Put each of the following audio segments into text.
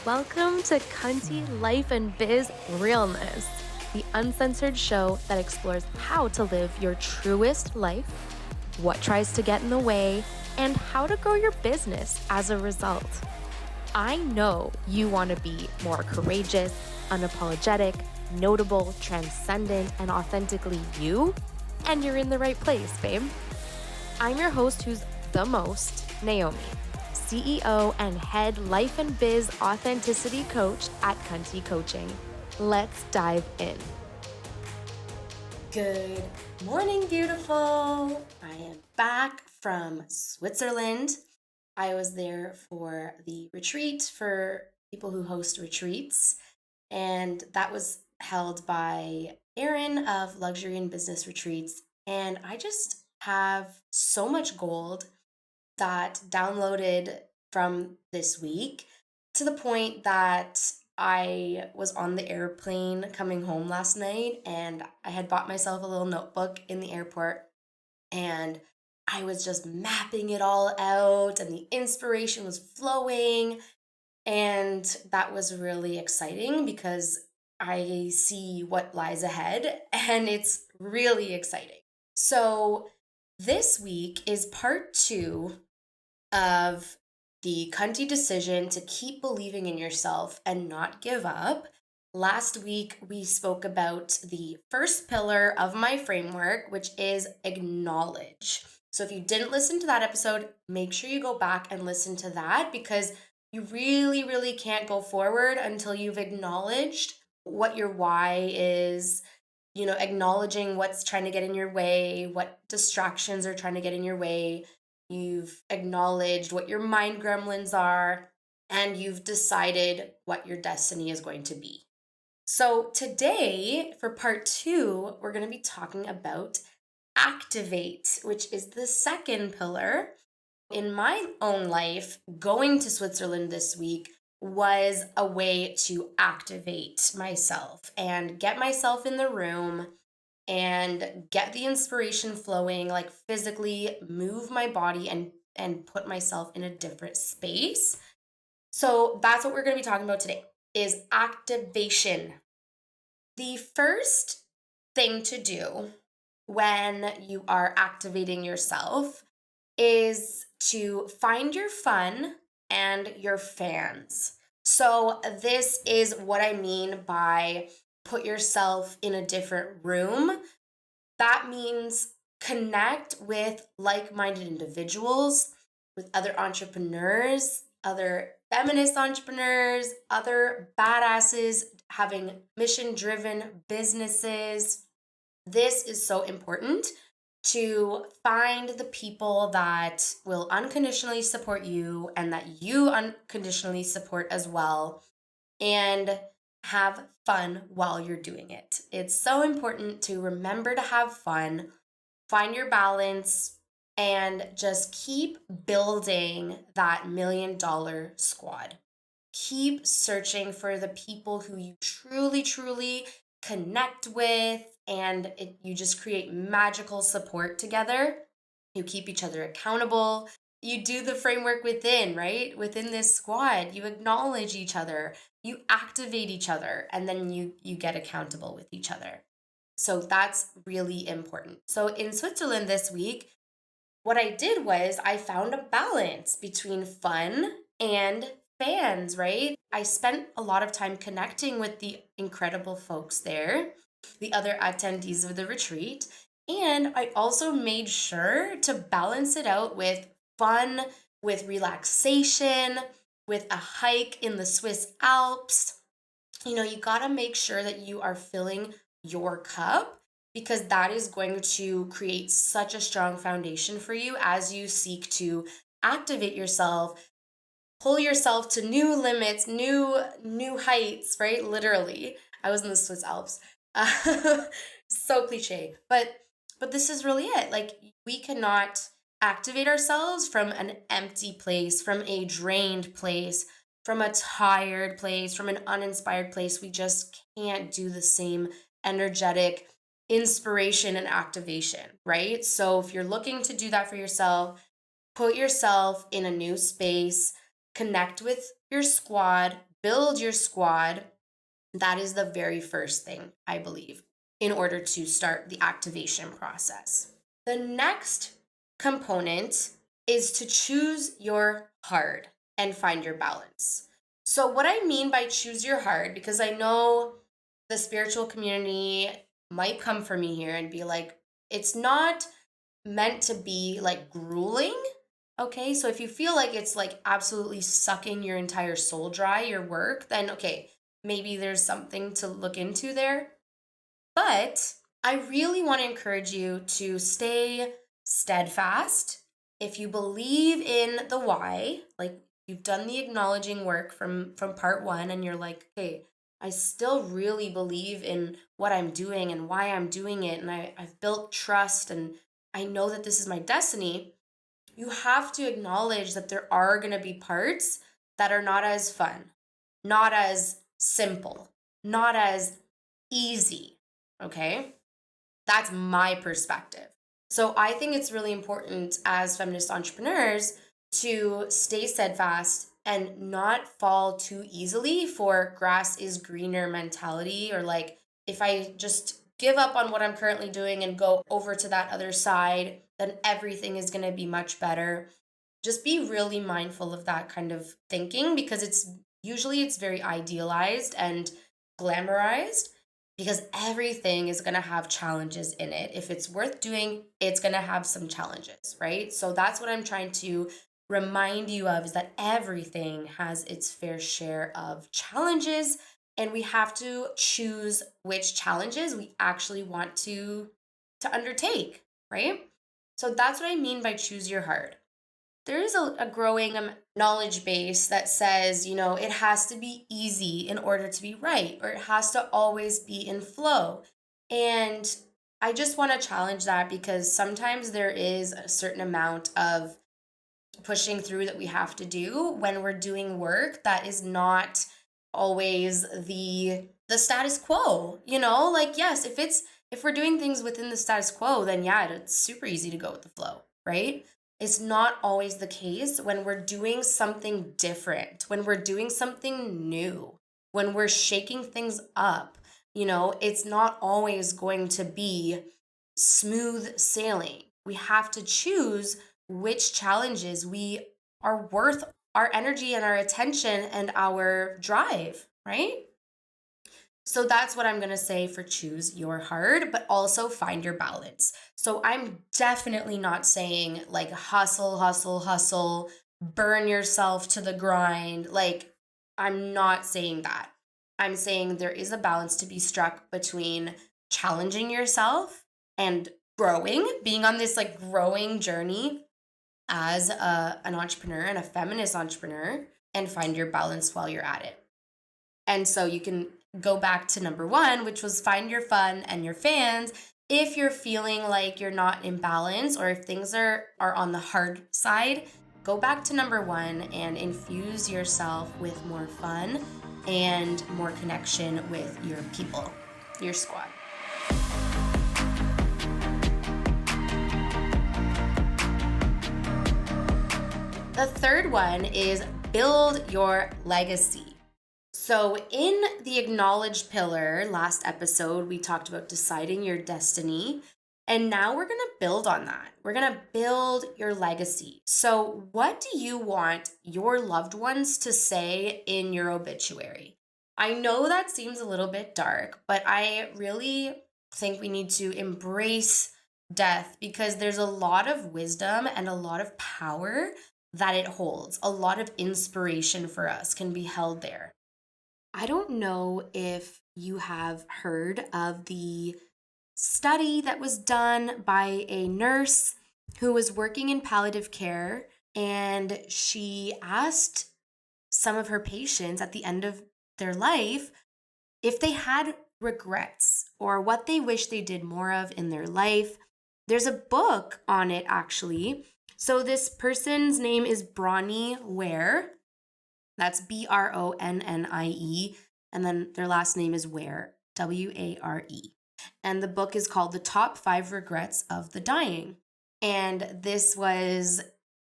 Welcome to CUNTY Life and Biz Realness, the uncensored show that explores how to live your truest life, what tries to get in the way, and how to grow your business as a result. I know you want to be more courageous, unapologetic, notable, transcendent, and authentically you, and you're in the right place, babe. I'm your host who's the most, Naomi, CEO and head life and biz authenticity coach at CUNTY Coaching. Let's dive in. Good morning, beautiful. I am back from Switzerland. I was there for the retreat for people who host retreats, and that was held by Erin of Luxury and Business Retreats. And I just have so much gold that downloaded from this week to the point that I was on the airplane coming home last night and I had bought myself a little notebook in the airport and I was just mapping it all out and the inspiration was flowing. And that was really exciting because I see what lies ahead and it's really exciting. So, this week is part 2 of the CUNTY decision to keep believing in yourself and not give up. Last week, we spoke about the first pillar of my framework, which is acknowledge. So if you didn't listen to that episode, make sure you go back and listen to that because you really, really can't go forward until you've acknowledged what your why is, acknowledging what's trying to get in your way, what distractions are trying to get in your way. You've acknowledged what your mind gremlins are, and you've decided what your destiny is going to be. So, today, for part 2, we're going to be talking about activate, which is the second pillar. In my own life, going to Switzerland this week was a way to activate myself and get myself in the room and get the inspiration flowing, like physically move my body and put myself in a different space. So that's what we're going to be talking about today is activation. The first thing to do when you are activating yourself is to find your fun and your fans. So this is what I mean by put yourself in a different room. That means connect with like-minded individuals, with other entrepreneurs, other feminist entrepreneurs, other badasses having mission-driven businesses. This is so important to find the people that will unconditionally support you and that you unconditionally support as well, and have fun while you're doing it. It's so important to remember to have fun, find your balance, and just keep building that $1 million squad. Keep searching for the people who you truly, truly connect with, and you just create magical support together. You keep each other accountable. You do the framework within, right? Within this squad, you acknowledge each other, you activate each other, and then you get accountable with each other. So that's really important. So in Switzerland this week, what I did was I found a balance between fun and fans, right? I spent a lot of time connecting with the incredible folks there, the other attendees of the retreat, and I also made sure to balance it out with fun, with relaxation, with a hike in the Swiss Alps. You got to make sure that you are filling your cup because that is going to create such a strong foundation for you as you seek to activate yourself, pull yourself to new limits, new heights, right? Literally. I was in the Swiss Alps. So cliche, but this is really it. Like we cannot activate ourselves from an empty place, from a drained place, from a tired place, from an uninspired place. We just can't do the same energetic inspiration and activation, right? So if you're looking to do that for yourself, put yourself in a new space, connect with your squad, build your squad. That is the very first thing, I believe, in order to start the activation process. The next component is to choose your hard and find your balance. So, what I mean by choose your hard, because I know the spiritual community might come for me here and be like, it's not meant to be like grueling. Okay, so if you feel like it's like absolutely sucking your entire soul dry, your work, then okay, maybe there's something to look into there. But I really want to encourage you to stay steadfast. If you believe in the why, like you've done the acknowledging work from part 1 and you're like, "Okay, I still really believe in what I'm doing and why I'm doing it and I've built trust and I know that this is my destiny." You have to acknowledge that there are going to be parts that are not as fun, not as simple, not as easy. Okay? That's my perspective. So I think it's really important as feminist entrepreneurs to stay steadfast and not fall too easily for grass is greener mentality, or like if I just give up on what I'm currently doing and go over to that other side, then everything is going to be much better. Just be really mindful of that kind of thinking, because it's very idealized and glamorized, because everything is going to have challenges in it. If it's worth doing, it's going to have some challenges, right? So that's what I'm trying to remind you of, is that everything has its fair share of challenges, and we have to choose which challenges we actually want to undertake, right? So that's what I mean by choose your heart. There is a growing knowledge base that says, it has to be easy in order to be right, or it has to always be in flow. And I just want to challenge that, because sometimes there is a certain amount of pushing through that we have to do when we're doing work that is not always the status quo. Like, yes, if we're doing things within the status quo, then yeah, it's super easy to go with the flow, right? It's not always the case when we're doing something different, when we're doing something new, when we're shaking things up. It's not always going to be smooth sailing. We have to choose which challenges we are worth our energy and our attention and our drive, right? So that's what I'm going to say for choose your hard, but also find your balance. So I'm definitely not saying like hustle, hustle, hustle, burn yourself to the grind. Like, I'm not saying that. I'm saying there is a balance to be struck between challenging yourself and growing, being on this like growing journey as an entrepreneur and a feminist entrepreneur, and find your balance while you're at it. And so you can go back to number 1, which was find your fun and your fans. If you're feeling like you're not in balance, or if things are on the hard side, go back to number 1 and infuse yourself with more fun and more connection with your people, your squad. The third one is build your legacy. So, in the acknowledged pillar, last episode, we talked about deciding your destiny. And now we're going to build on that. We're going to build your legacy. So, what do you want your loved ones to say in your obituary? I know that seems a little bit dark, but I really think we need to embrace death, because there's a lot of wisdom and a lot of power that it holds. A lot of inspiration for us can be held there. I don't know if you have heard of the study that was done by a nurse who was working in palliative care, and she asked some of her patients at the end of their life if they had regrets or what they wish they did more of in their life. There's a book on it, actually. So this person's name is Bronnie Ware. That's Bronnie. And then their last name is Ware, Ware. And the book is called The Top 5 Regrets of the Dying. And this was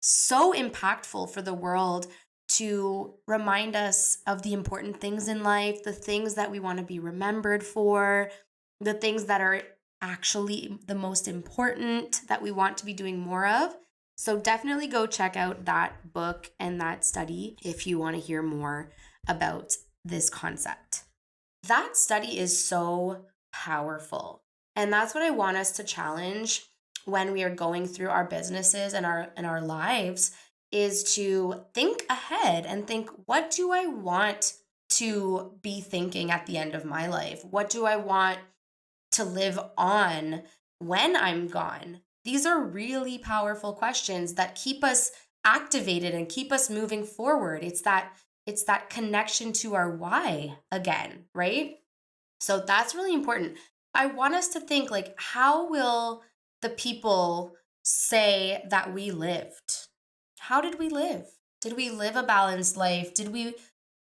so impactful for the world to remind us of the important things in life, the things that we want to be remembered for, the things that are actually the most important that we want to be doing more of. So definitely go check out that book and that study if you want to hear more about this concept. That study is so powerful. And that's what I want us to challenge when we are going through our businesses and our lives, is to think ahead and think, what do I want to be thinking at the end of my life? What do I want to live on when I'm gone? These are really powerful questions that keep us activated and keep us moving forward. It's that connection to our why again, right? So that's really important. I want us to think, like, how will the people say that we lived? How did we live? Did we live a balanced life? Did we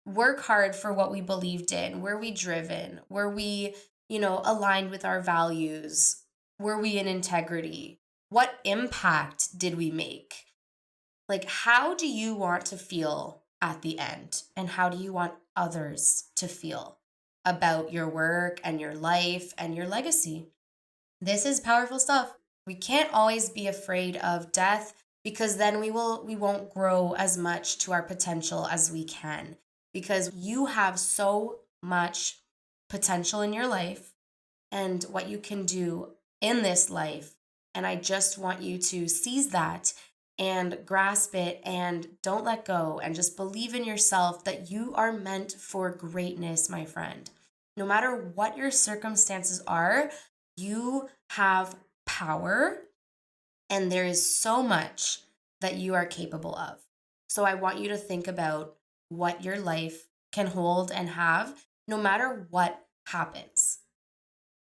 work hard for what we believed in? Were we driven? Were we, aligned with our values? Were we in integrity? What impact did we make? Like, how do you want to feel at the end? And how do you want others to feel about your work and your life and your legacy? This is powerful stuff. We can't always be afraid of death, because then we won't grow as much to our potential as we can, because you have so much potential in your life and what you can do in this life. And I just want you to seize that and grasp it and don't let go, and just believe in yourself that you are meant for greatness, my friend. No matter what your circumstances are, you have power, and there is so much that you are capable of. So I want you to think about what your life can hold and have, no matter what happens.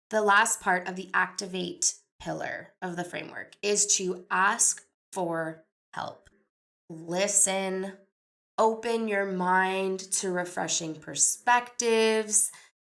The last part of the activate pillar of the framework is to ask for help. Listen, open your mind to refreshing perspectives,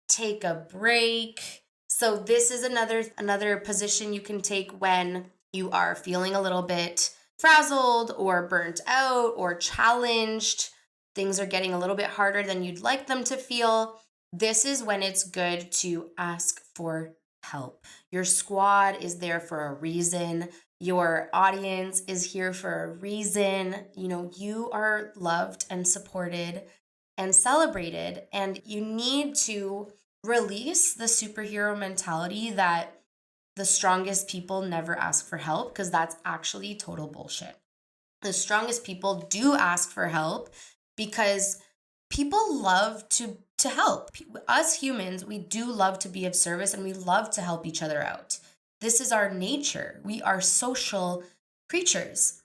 take a break. So this is another position you can take when you are feeling a little bit frazzled or burnt out or challenged. Things are getting a little bit harder than you'd like them to feel. This is when it's good to ask for help. Your squad is there for a reason. Your audience is here for a reason. You are loved and supported and celebrated, and you need to release the superhero mentality that the strongest people never ask for help, because that's actually total bullshit. The strongest people do ask for help because people love to help. Us humans, we do love to be of service, and we love to help each other out. This is our nature. We are social creatures.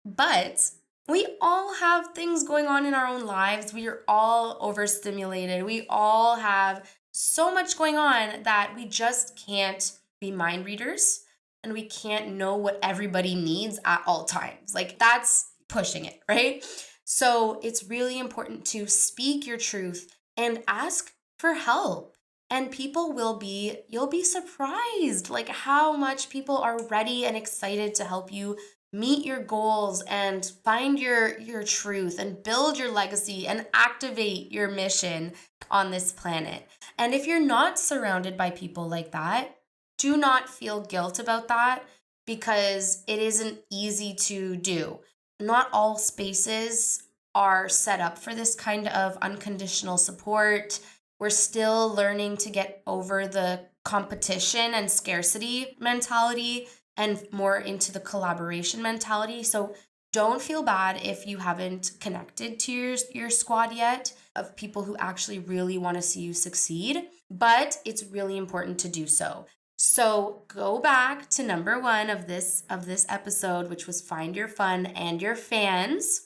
But we all have things going on in our own lives. We are all overstimulated. We all have so much going on that we just can't be mind readers, and we can't know what everybody needs at all times. Like, that's pushing it, right? So it's really important to speak your truth and ask for help. And you'll be surprised, like, how much people are ready and excited to help you meet your goals and find your truth and build your legacy and activate your mission on this planet. And if you're not surrounded by people like that, do not feel guilt about that, because it isn't easy to do. Not all spaces are set up for this kind of unconditional support. We're still learning to get over the competition and scarcity mentality and more into the collaboration mentality. So don't feel bad if you haven't connected to your squad yet of people who actually really want to see you succeed, but it's really important to do so. So go back to number 1 of this episode, which was find your fun and your fans,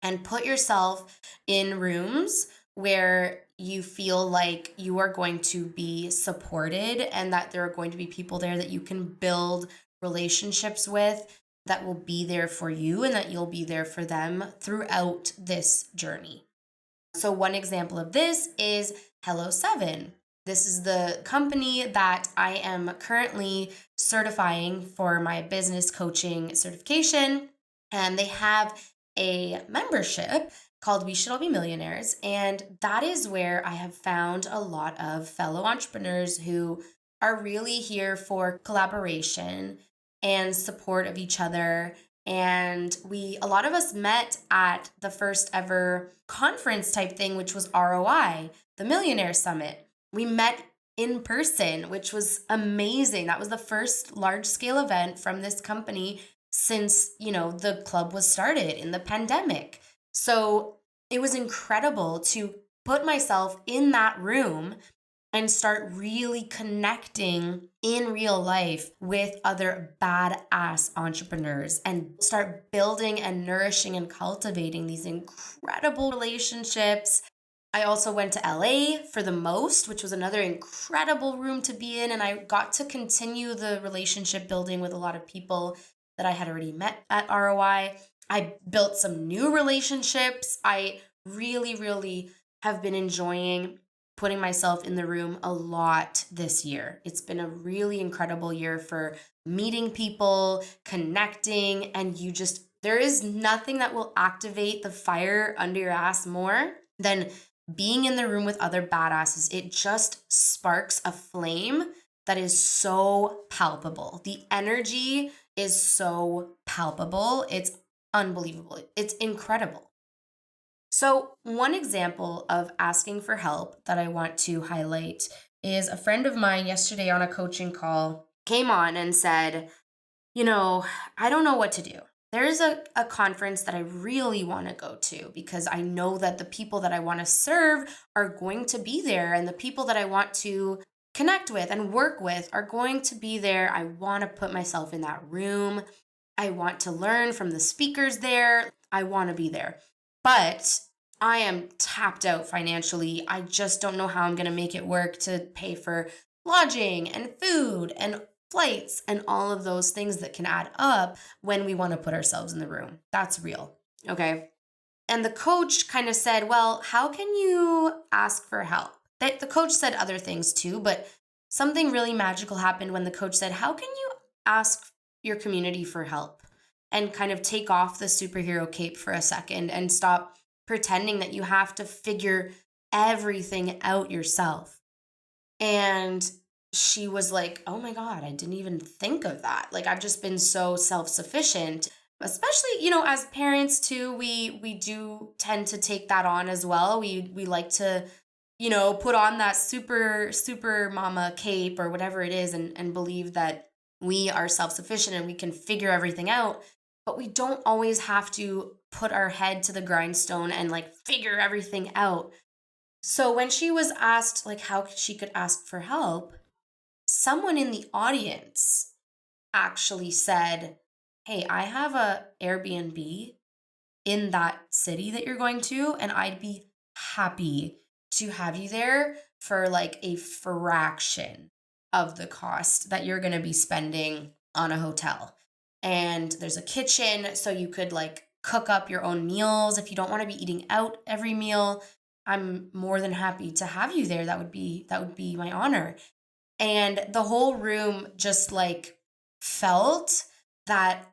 and put yourself in rooms where you feel like you are going to be supported, and that there are going to be people there that you can build relationships with, that will be there for you, and that you'll be there for them throughout this journey. So one example of this is Hello 7. This is the company that I am currently certifying for my business coaching certification, and they have a membership called We Should All Be Millionaires. And that is where I have found a lot of fellow entrepreneurs who are really here for collaboration and support of each other. And a lot of us met at the first ever conference type thing, which was ROI, the Millionaire Summit. We met in person, which was amazing. That was the first large scale event from this company since, the club was started in the pandemic. So it was incredible to put myself in that room and start really connecting in real life with other badass entrepreneurs and start building and nourishing and cultivating these incredible relationships. I also went to LA for the most, which was another incredible room to be in. And I got to continue the relationship building with a lot of people that I had already met at ROI. I built some new relationships. I really, really have been enjoying putting myself in the room a lot this year. It's been a really incredible year for meeting people, connecting, and there is nothing that will activate the fire under your ass more than being in the room with other badasses. It just sparks a flame that is so palpable. The energy is so palpable. It's unbelievable. It's incredible. So, one example of asking for help that I want to highlight is a friend of mine yesterday on a coaching call came on and said, I don't know what to do. There's a conference that I really want to go to because I know that the people that I want to serve are going to be there, and the people that I want to connect with and work with are going to be there. I want to put myself in that room. I want to learn from the speakers there. I want to be there. But I am tapped out financially. I just don't know how I'm going to make it work to pay for lodging and food and flights and all of those things that can add up when we want to put ourselves in the room. That's real. Okay. And the coach kind of said, well, how can you ask for help? The coach said other things too, but something really magical happened when the coach said, how can you ask your community for help and kind of take off the superhero cape for a second and stop pretending that you have to figure everything out yourself? And she was like, oh my God, I didn't even think of that. Like, I've just been so self-sufficient, especially, as parents too, we do tend to take that on as well. We like to, put on that super mama cape or whatever it is and believe that we are self-sufficient and we can figure everything out. But we don't always have to put our head to the grindstone and like figure everything out. So when she was asked like how she could ask for help, someone in the audience actually said, "Hey, I have a Airbnb in that city that you're going to, and I'd be happy to have you there for like a fraction of the cost that you're going to be spending on a hotel. And there's a kitchen, so you could like cook up your own meals if you don't want to be eating out every meal. I'm more than happy to have you there. That would be my honor." And the whole room just like felt that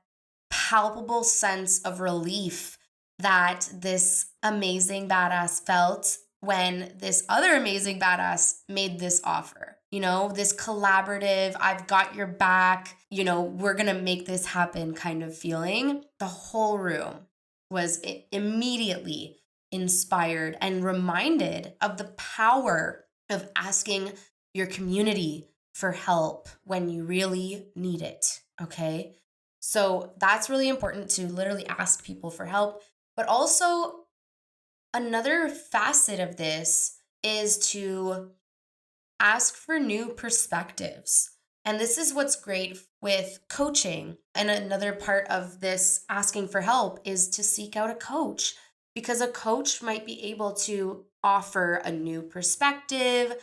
palpable sense of relief that this amazing badass felt when this other amazing badass made this offer. This collaborative, I've got your back, we're going to make this happen kind of feeling. The whole room was immediately inspired and reminded of the power of asking your community for help when you really need it. Okay. So that's really important to literally ask people for help. But also, another facet of this is to ask for new perspectives. And this is what's great with coaching. And another part of this asking for help is to seek out a coach, because a coach might be able to offer a new perspective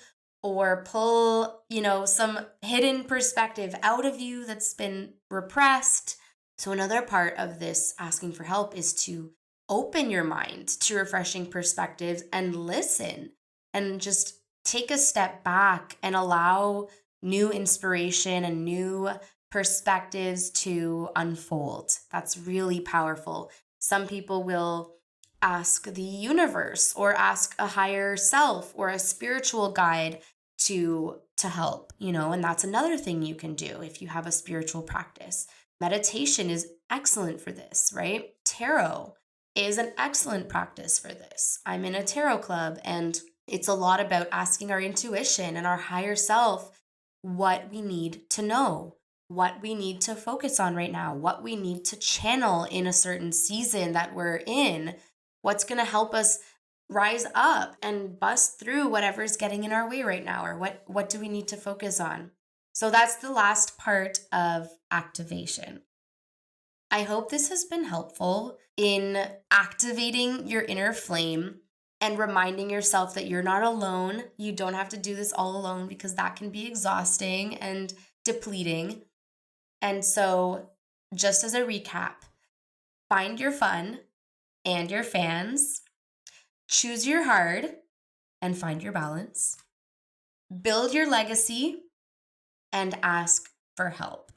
or pull, some hidden perspective out of you that's been repressed. So another part of this asking for help is to open your mind to refreshing perspectives and listen and just take a step back and allow new inspiration and new perspectives to unfold. That's really powerful. Some people will ask the universe or ask a higher self or a spiritual guide to help, and that's another thing you can do if you have a spiritual practice. Meditation is excellent for this, right? Tarot is an excellent practice for this. I'm in a tarot club, and it's a lot about asking our intuition and our higher self what we need to know, what we need to focus on right now, what we need to channel in a certain season that we're in, what's going to help us rise up and bust through whatever's getting in our way right now, or what do we need to focus on. So that's the last part of activation. I hope this has been helpful in activating your inner flame and reminding yourself that you're not alone. You don't have to do this all alone, because that can be exhausting and depleting. And so, just as a recap, find your fun and your fans, choose your hard and find your balance, build your legacy, and ask for help.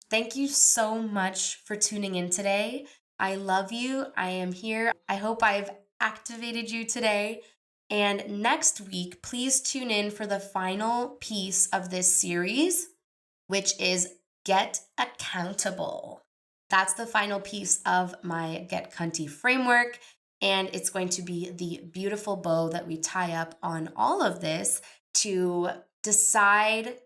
Thank you so much for tuning in today. I love you. I am here. I hope I've activated you today. And next week, please tune in for the final piece of this series, which is Get Accountable. That's the final piece of my Get Cunty framework. And it's going to be the beautiful bow that we tie up on all of this to decide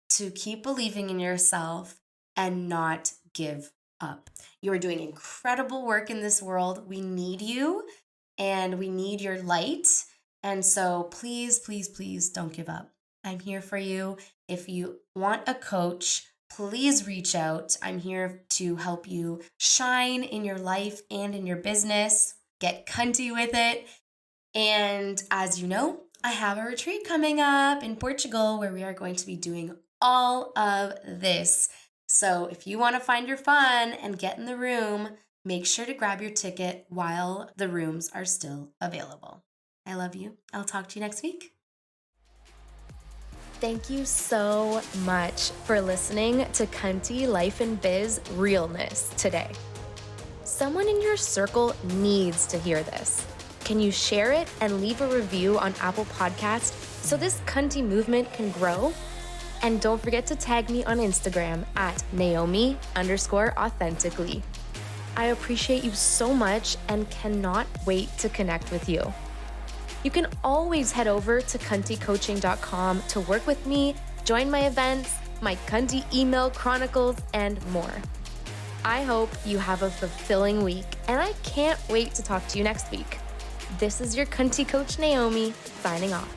to keep believing in yourself and not give up. You are doing incredible work in this world. We need you, and we need your light. And so please, please, please don't give up. I'm here for you. If you want a coach, please reach out. I'm here to help you shine in your life and in your business. Get cunty with it. And as you know, I have a retreat coming up in Portugal where we are going to be doing all of this. So if you want to find your fun and get in the room, make sure to grab your ticket while the rooms are still available. I love you. I'll talk to you next week. Thank you so much for listening to Cunty Life and Biz Realness today. Someone in your circle needs to hear this. Can you share it and leave a review on Apple Podcasts so this cunty movement can grow? And don't forget to tag me on Instagram at Naomi_authentically. I appreciate you so much and cannot wait to connect with you. You can always head over to cuntycoaching.com to work with me, join my events, my cunty email chronicles, and more. I hope you have a fulfilling week, and I can't wait to talk to you next week. This is your cunty coach, Naomi, signing off.